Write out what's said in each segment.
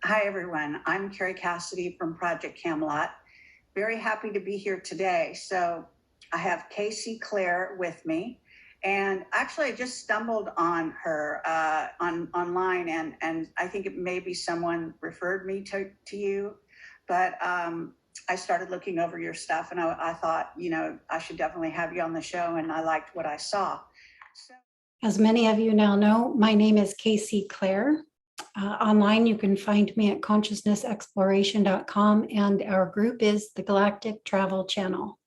Hi, everyone. I'm Kerry Cassidy from Project Camelot. Very happy to be here today. So I have Claar with me. And actually, I just stumbled on her online, and I think it may be someone referred me to you. But I started looking over your stuff, and I thought, I should definitely have you on the show, and I liked what I saw. As many of you now know, my name is Claar. Online, you can find me at consciousnessexploration.com, and our group is the Galactic Travel Channel.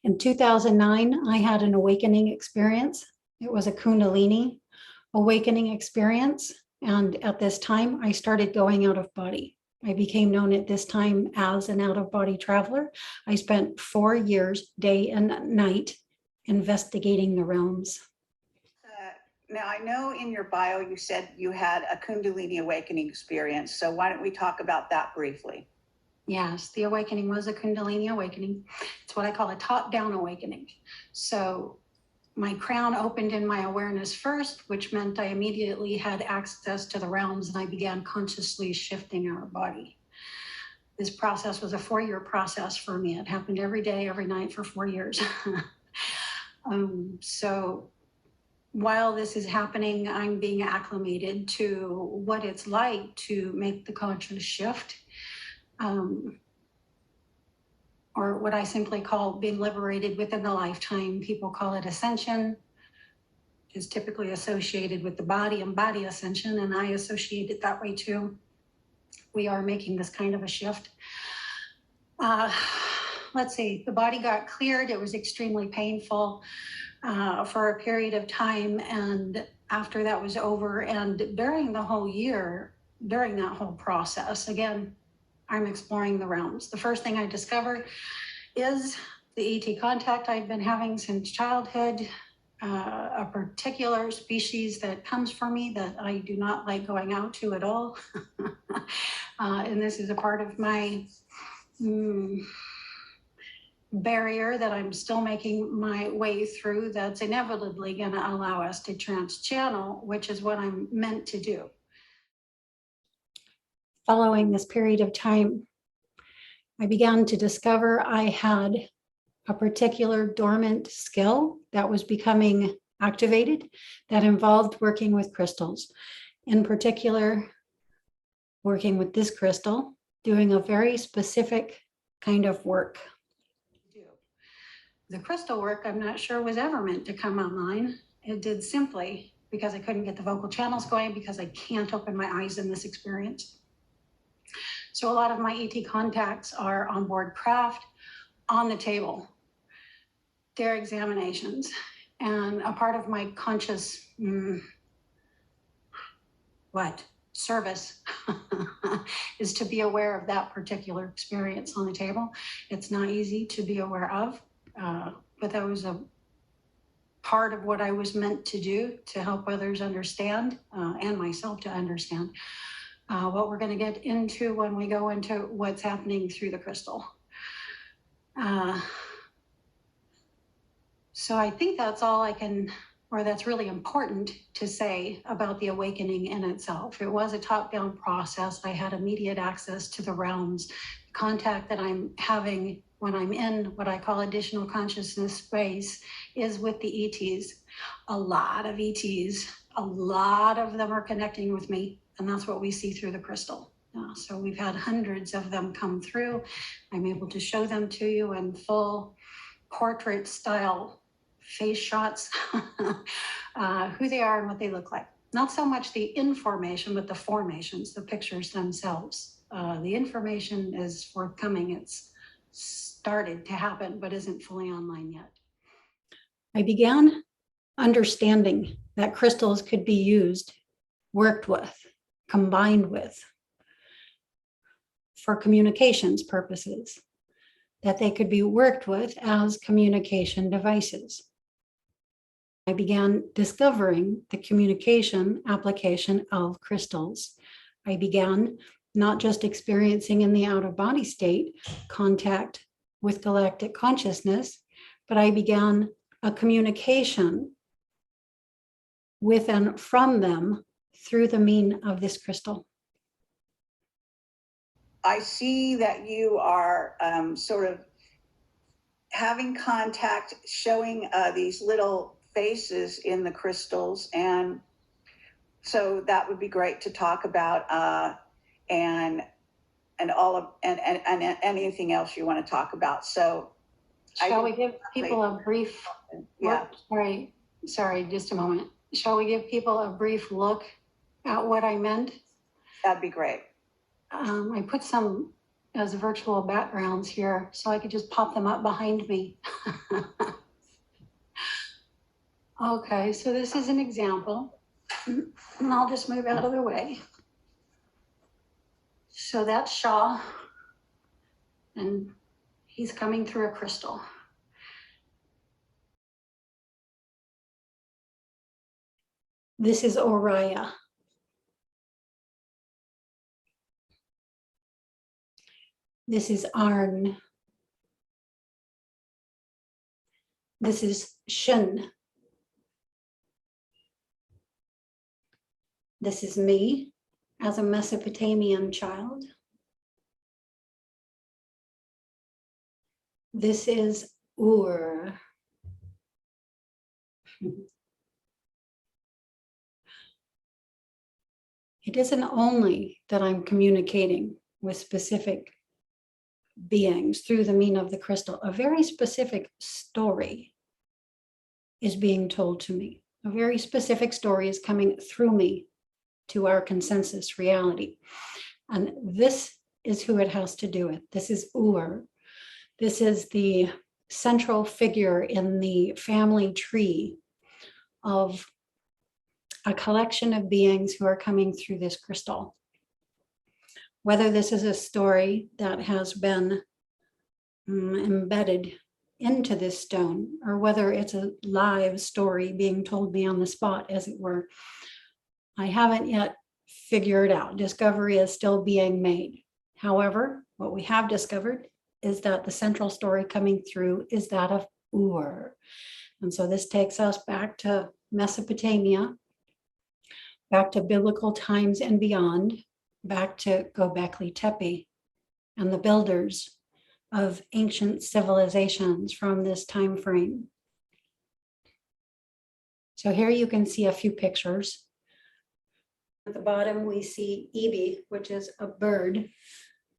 In 2009, I had an awakening experience. It was a Kundalini Awakening experience. And at this time, I started going out of body. I became known at this time as an out-of-body traveler. I spent 4 years, day and night, investigating the realms. Now, I know in your bio, you said you had a Kundalini Awakening experience. So why don't we talk about that briefly? Yes, the awakening was a Kundalini Awakening. It's what I call a top-down awakening. So my crown opened in my awareness first, which meant I immediately had access to the realms, and I began consciously shifting our body. This process was a 4-year process for me. It happened every day, every night for 4 years. So while this is happening, I'm being acclimated to what it's like to make the conscious shift. Or what I simply call being liberated within the lifetime. People call it ascension. Is typically associated with the body and body ascension, and I associate it that way too. We are making this kind of a shift. Let's see, the body got cleared. It was extremely painful for a period of time, and after that was over, and during the whole year, during that whole process, again, I'm exploring the realms. The first thing I discovered is the ET contact I've been having since childhood, a particular species that comes for me that I do not like going out to at all. And this is a part of my barrier that I'm still making my way through, that's inevitably going to allow us to trans-channel, which is what I'm meant to do. Following this period of time, I began to discover I had a particular dormant skill that was becoming activated that involved working with crystals. In particular, working with this crystal, doing a very specific kind of work. The crystal work, I'm not sure was ever meant to come online. It did simply because I couldn't get the vocal channels going, because I can't open my eyes in this experience. So a lot of my ET contacts are on board craft, on the table, their examinations. And a part of my conscious, service is to be aware of that particular experience on the table. It's not easy to be aware of, but that was a part of what I was meant to do to help others understand, and myself to understand. What we're going to get into when we go into what's happening through the crystal. So I think that's all I can, or that's really important to say about the awakening in itself. It was a top-down process. I had immediate access to the realms. The contact that I'm having when I'm in what I call additional consciousness space is with the ETs. A lot of ETs, a lot of them are connecting with me. And that's what we see through the crystal. So we've had hundreds of them come through. I'm able to show them to you in full portrait style face shots, who they are and what they look like. Not so much the information, but the formations, the pictures themselves. The information is forthcoming. It's started to happen, but isn't fully online yet. I began understanding that crystals could be used, worked with, combined with for communications purposes, that they could be worked with as communication devices. I began discovering the communication application of crystals. I began not just experiencing in the out-of-body state contact with galactic consciousness, but I began a communication with and from them through the mean of this crystal. I see that you are sort of having contact, showing these little faces in the crystals, and so that would be great to talk about, and anything else you want to talk about. So, shall we give people a brief? Yeah. Sorry, just a moment. Shall we give people a brief look at what I meant? That'd be great. I put some as virtual backgrounds here, so I could just pop them up behind me. Okay, so this is an example, and I'll just move out of the way. So that's Shaw, and he's coming through a crystal. This is Oriah. This is Arn. This is Shun. This is me as a Mesopotamian child. This is Ur. It isn't only that I'm communicating with specific beings through the mean of the crystal. A very specific story is being told to me. A very specific story is coming through me to our consensus reality. And this is who it has to do with. This is Ur. This is the central figure in the family tree of a collection of beings who are coming through this crystal. Whether this is a story that has been embedded into this stone, or whether it's a live story being told me on the spot, as it were, I haven't yet figured out. Discovery is still being made. However, what we have discovered is that the central story coming through is that of Ur. And so this takes us back to Mesopotamia, back to biblical times and beyond, back to Göbekli Tepe and the builders of ancient civilizations from this time frame. So here you can see a few pictures. At the bottom, we see Ebi, which is a bird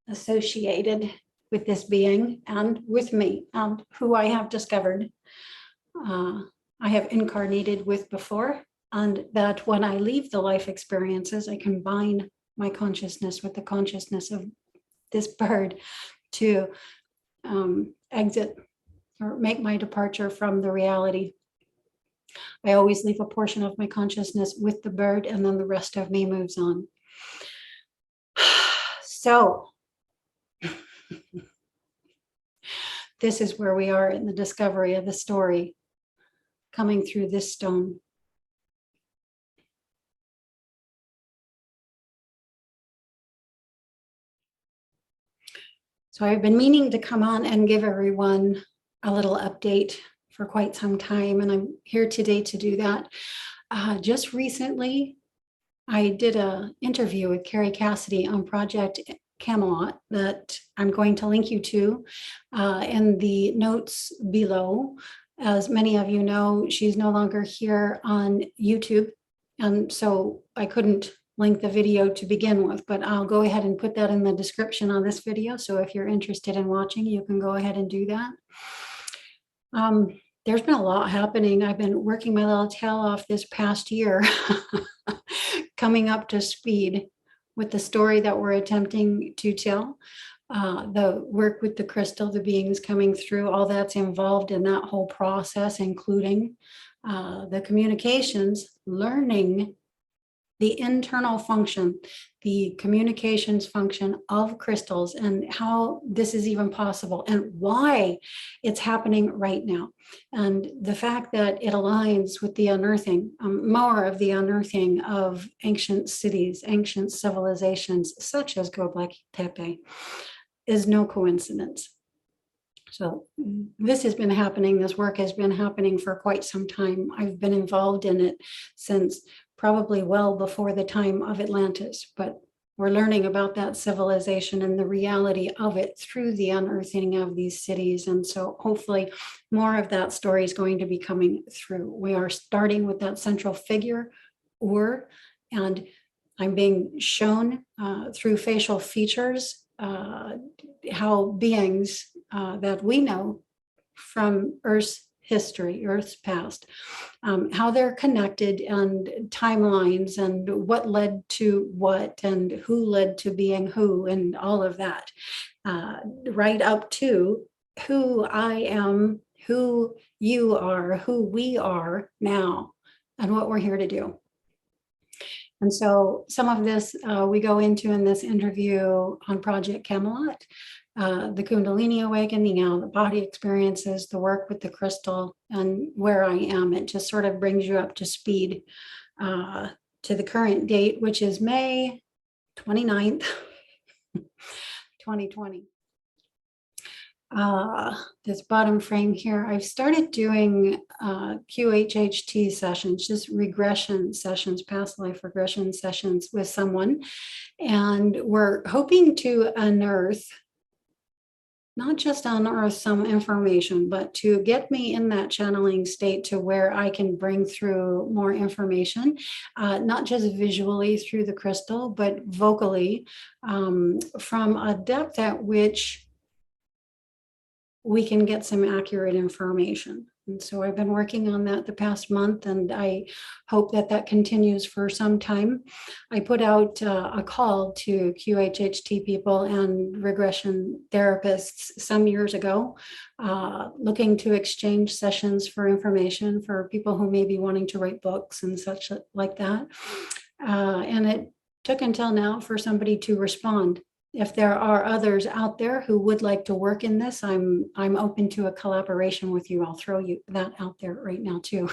associated with this being and with me, and who I have discovered I have incarnated with before, and that when I leave the life experiences, I combine my consciousness with the consciousness of this bird to exit or make my departure from the reality. I always leave a portion of my consciousness with the bird, and then the rest of me moves on. So this is where we are in the discovery of the story coming through this stone. So I've been meaning to come on and give everyone a little update for quite some time, and I'm here today to do that. Just recently, I did an interview with Kerry Cassidy on Project Camelot that I'm going to link you to in the notes below. As many of you know, she's no longer here on YouTube, and so I couldn't link the video to begin with, but I'll go ahead and put that in the description on this video. So if you're interested in watching, you can go ahead and do that. There's been a lot happening. I've been working my little tail off this past year, coming up to speed with the story that we're attempting to tell. The work with the crystal, the beings coming through, all that's involved in that whole process, including the communications, learning the internal function, the communications function of crystals, and how this is even possible and why it's happening right now. And the fact that it aligns with the unearthing, more of the unearthing of ancient cities, ancient civilizations, such as Göbekli Tepe, is no coincidence. So this has been happening, this work has been happening for quite some time. I've been involved in it since probably well before the time of Atlantis, but we're learning about that civilization and the reality of it through the unearthing of these cities. And so hopefully more of that story is going to be coming through. We are starting with that central figure, Ur, and I'm being shown through facial features how beings that we know from Earth's history, Earth's past, how they're connected and timelines and what led to what and who led to being who and all of that, right up to who I am, who you are, who we are now, and what we're here to do. And so some of this we go into in this interview on Project Camelot, the Kundalini Awakening, the body experiences, the work with the crystal, and where I am. It just sort of brings you up to speed to the current date, which is May 29th, 2020. This bottom frame here, I've started doing QHHT sessions, just regression sessions, past life regression sessions with someone. And we're hoping to unearth, not just unearth some information, but to get me in that channeling state to where I can bring through more information, not just visually through the crystal, but vocally, from a depth at which we can get some accurate information. And so I've been working on that the past month, and I hope that that continues for some time. I put out a call to QHHT people and regression therapists some years ago, looking to exchange sessions for information for people who may be wanting to write books and such like that. And it took until now for somebody to respond. If there are others out there who would like to work in this, I'm open to a collaboration with you. I'll throw you that out there right now too.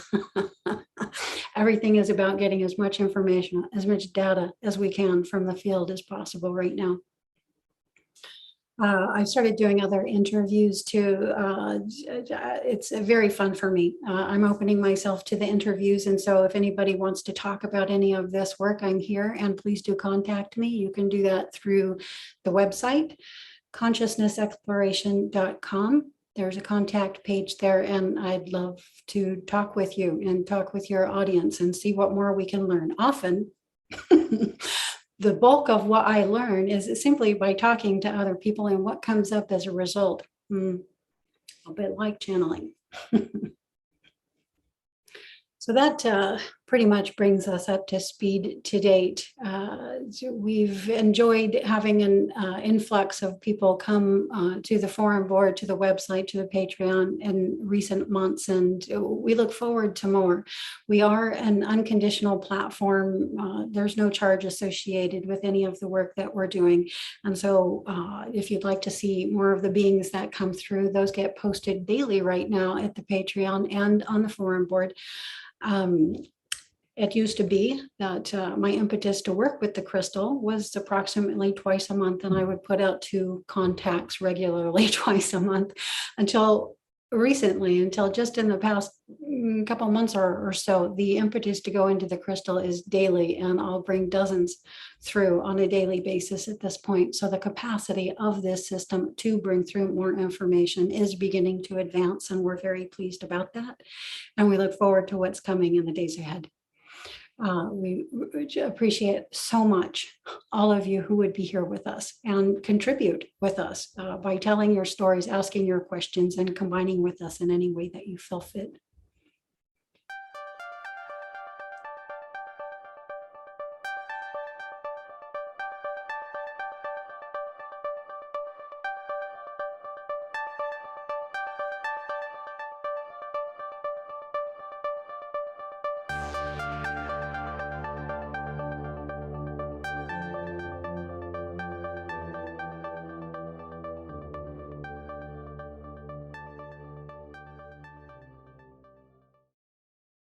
Everything is about getting as much information, as much data as we can from the field as possible right now. I've started doing other interviews too. It's very fun for me. I'm opening myself to the interviews. And so if anybody wants to talk about any of this work, I'm here, and please do contact me. You can do that through the website, consciousnessexploration.com. There's a contact page there, and I'd love to talk with you and talk with your audience and see what more we can learn. Often, the bulk of what I learn is simply by talking to other people, and what comes up as a result, a bit like channeling. So that pretty much brings us up to speed to date. We've enjoyed having an influx of people come to the forum board, to the website, to the Patreon in recent months, and we look forward to more. We are an unconditional platform. There's no charge associated with any of the work that we're doing. And so if you'd like to see more of the beings that come through, those get posted daily right now at the Patreon and on the forum board. It used to be that my impetus to work with the crystal was approximately twice a month, and I would put out 2 contacts regularly twice a month until recently, until just in the past couple months or so. The impetus to go into the crystal is daily, and I'll bring dozens through on a daily basis at this point. So the capacity of this system to bring through more information is beginning to advance, and we're very pleased about that. And we look forward to what's coming in the days ahead. We appreciate so much all of you who would be here with us and contribute with us by telling your stories, asking your questions, and combining with us in any way that you feel fit.